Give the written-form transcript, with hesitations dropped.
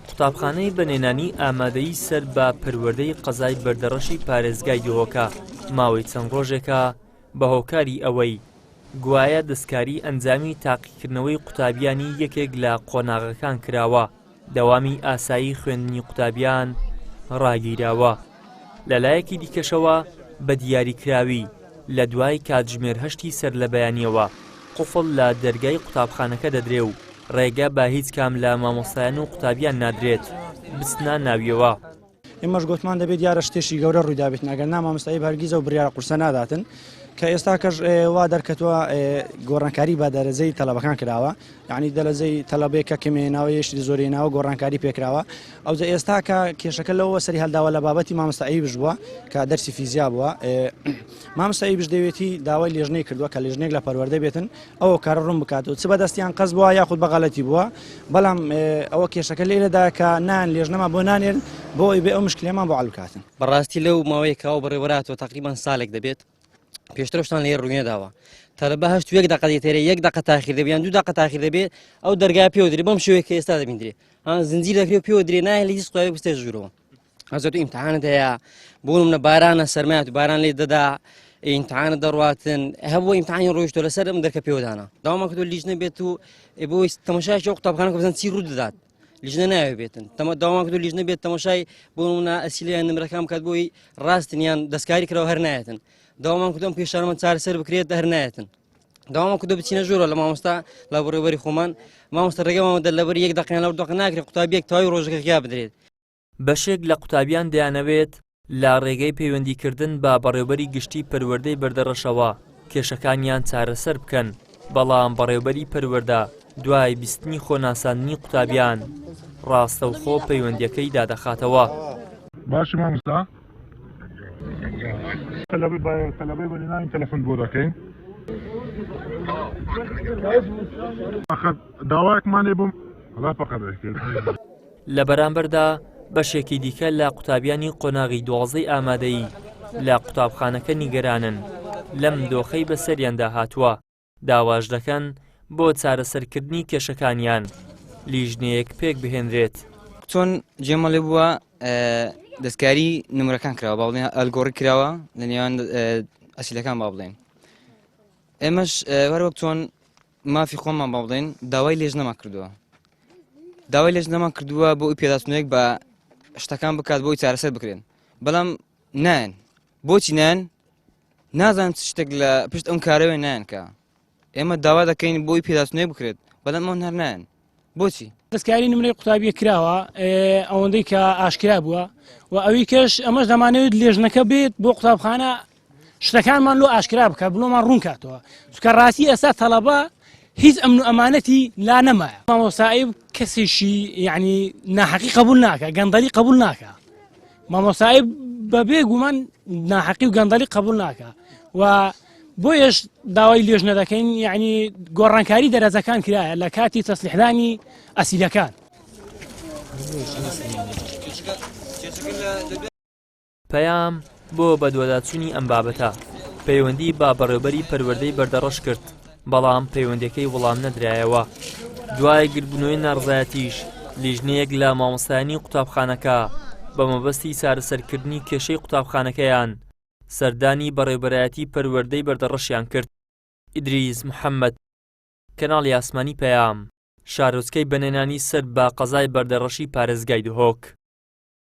قوتابخانەی بەنێنانی ئامادەیی سەر بە پەروەردەی قەزای بەردەڕەشی پارێزگای دهۆکە ماوەی چەند ڕۆژێکە بە هۆکاری ئەوەی گوایە دەستکاری ئەنجامی تاقیکردنەوەی قوتابیانی یەکێک لە قۆناغەکان کراوە دەوامی ئاسایی خوێندنی قوتابیان ڕاگیراوە. لەلایەکی دیکەشەوە بە دیاریکراوی لە دوای کاتژمێر 8 سەر لە بەیانیەوە قوفڵ لە دەرگای قوتابخانەکە دەدرێ و ڕێگە بە هیچ کام لە مامۆستایان و قوتابیان نادرێت بچنە ناویەوە. ئێمەش گوتمان دەبێت دیارە شتێکی گەورە ڕوویدابێت ناگەر مامۆستایی هەرگیز و بڕیارە قورسە ناداتن کە ئێستا کەش وا دەرکەوە گۆڕانکاری بە دەرەجەی تەلەبەکان کراوە، یعنی دەرەجەی تەلەبێکە کەمێناوە یەشتی زۆریناوە گۆڕانکاری پێکراوە. ئەوجا ئێستا کە کێشەکە لەوە سەری هەلداوە لە بابەتی مامۆستایی بژ بووە کە دەرسی فیزیا بووە. مامۆستایی بژ دەوێتی داوای لێژنەی کردووە کە لێژنێک لە پەروەردە بێتن ئەوە کارە ڕوون بکاتەوە چ بەدەستیان قەز بووە یاخود بەغەڵەتی بووە، بەڵام ئەوە کێشەکە لێرەدا کە نان لێژنەما بۆ نانێن بۆ بێ ئەو مشکلێمان بۆ هەڵبکاتن. بەڕاستی لەو ماوەیەکەوە بەڕێوەراتەوە تقریبان ساڵێک دەبێت پێشترشتان لێ ڕوونێ داوە تەلەبە هەشت یەک دقەی تێرە یەک دقە تاخیر دەبیان 2 دقە تاخیر دەبێت ئەو دەرگای پێوە درێ بەم شێوەیە کە ئێستا دەبیندرێ زنجیر دەکرێت پێوە درێ نایە لە هیچ قوتابی بستێ ژوورەوە ئەزۆ تو ئیمتحانت هەیە بۆ نمونە بارانە سەرمایەت و باران لێ دەدا ئیمتحانت دەڕواتن هەبوو ئیمتحانی ڕۆیشتۆ لەسەر ئەم دەرکە پێوەدانە داوامان کردو لیژنە بێت و بۆی تەماشای قوتابخانەکە بزان چی ڕوو دەدات لیژنە ناوێ بێتن داوامان کردو لیژنە بێت تەماشای بۆ نمونە ئەسیلیان نمرەکان بکات بۆی ڕاستنیان دەستکاری کراوە هەر نایەتن داوامان کردم پێشانەمە چارەسەر بکرێت هەر نایەتن داوامان کردو بچینە ژوورە لە مامۆستا لە بەڕێوەبەری خۆمان مامۆستا ڕێگەمەوە لەبەر یەک دقیقیان لەو دقە ناکرێت قوتابیەک تەواوی ڕۆژەکە خیا بدرێت. بەشێک لە قوتابیان دەیانەوێت لە ڕێگەی پەیوەندیکردن بە بەڕێوەبەری گشتی پەروەردەی بەردەڕەشەوە کێشەکانیان چارەسەر بکەن، بەڵام بەڕێوەبەری پەروەردە دوای بیستنی خۆناساندنی قوتابیان ڕاستەوخۆ پەیوەندیەکەی دادەخاتەوە. باشی مامۆستا تەلەبەی بەنێنانی تەلەفۆن بۆ دەکەین داوایەکمان لێ بووم لە بەرامبەردا بەشێکی دیکە لە قوتابیانی قۆناغی 12 ئامادەیی لە قوتابخانەکە نیگەرانن لەم دۆخەی بەسەریاندا هاتووە داواش دەکەن بۆ چارەسەرکردنی کێشەکانیان لیژنەیەک پێک بهێنرێت. چۆن جێمە لێ بووە دەستکاری نمرەکان کراوە با بڵێن ئەلگۆڕی کراوە لە نێوان ئەسیلەکان با بڵێن ئێمەش وەروەک چۆن مافی خۆمان با بڵێن داوای لێژنەمان کردووە داوای لێژنەمان کردووە بۆ ئەوی پێداچوونێک بە شتەکان بکات بۆی چارەسەر بکرێن بەڵام نایەن. بۆچی نایەن؟ نازانم چ شتێک لە پشت ئەم کارەوەی نایەن کە ئێمە داوا دەکەین بۆی پێداچوونێک بکرێت بەڵام ئەوان هەر نایەن. بۆچی؟ دەستکاری نمرەی قوتابیە کراوە ئەوەندەی کە ئاشکرا بووە و ئەوی کەش ئەمەش دەمانەوێت لێژنەکە بێت بۆ قوتابخانە شتەکانمان لۆ ئاشکرا بکات بڵۆمان ڕوون کاتەوە چونکە ڕاستی ئێستا تەلەبە هیچ ئەمن و ئەمانەتی لا نەمایە. مامۆستایی کەسێکی یعنی ناحەقی قبول ناکە گەندەلی قبول ناکە مامۆستایی بەبێ گومان ناحەقی و گەندەلی قبول ناکە و بۆیش داوای لێژنە دەکەین یعنی گۆڕانکاری دەرەجەکان کرایە لە کاتی تەسلیحدانی ئەسیلەکان. پەیام بۆ بەدواداچوونی ئەم بابەتە پەیوەندی با بەڕێوەبەری پەروەردەی بەردەڕەش کرد بەڵام پەیوەندیەکەی وەڵام نەدرایەوە. دوای گربوونەوەی ناڕزایەتیش لیژنەیەک لە مامۆستایانی قوتابخانەکە بە مەبەستی چارەسەرکردنی کێشەی قوتابخانەکەیان سەردانی بەڕێوەبەرایەتی پەروەردەی بەردەڕەشیان کرد. ئیدریس محەممەد، کەناڵی ئاسمانی پەیام، شارۆچکەی بەنێنانی سەر بە قەزای بەردەڕەشی پارێزگای دهۆک.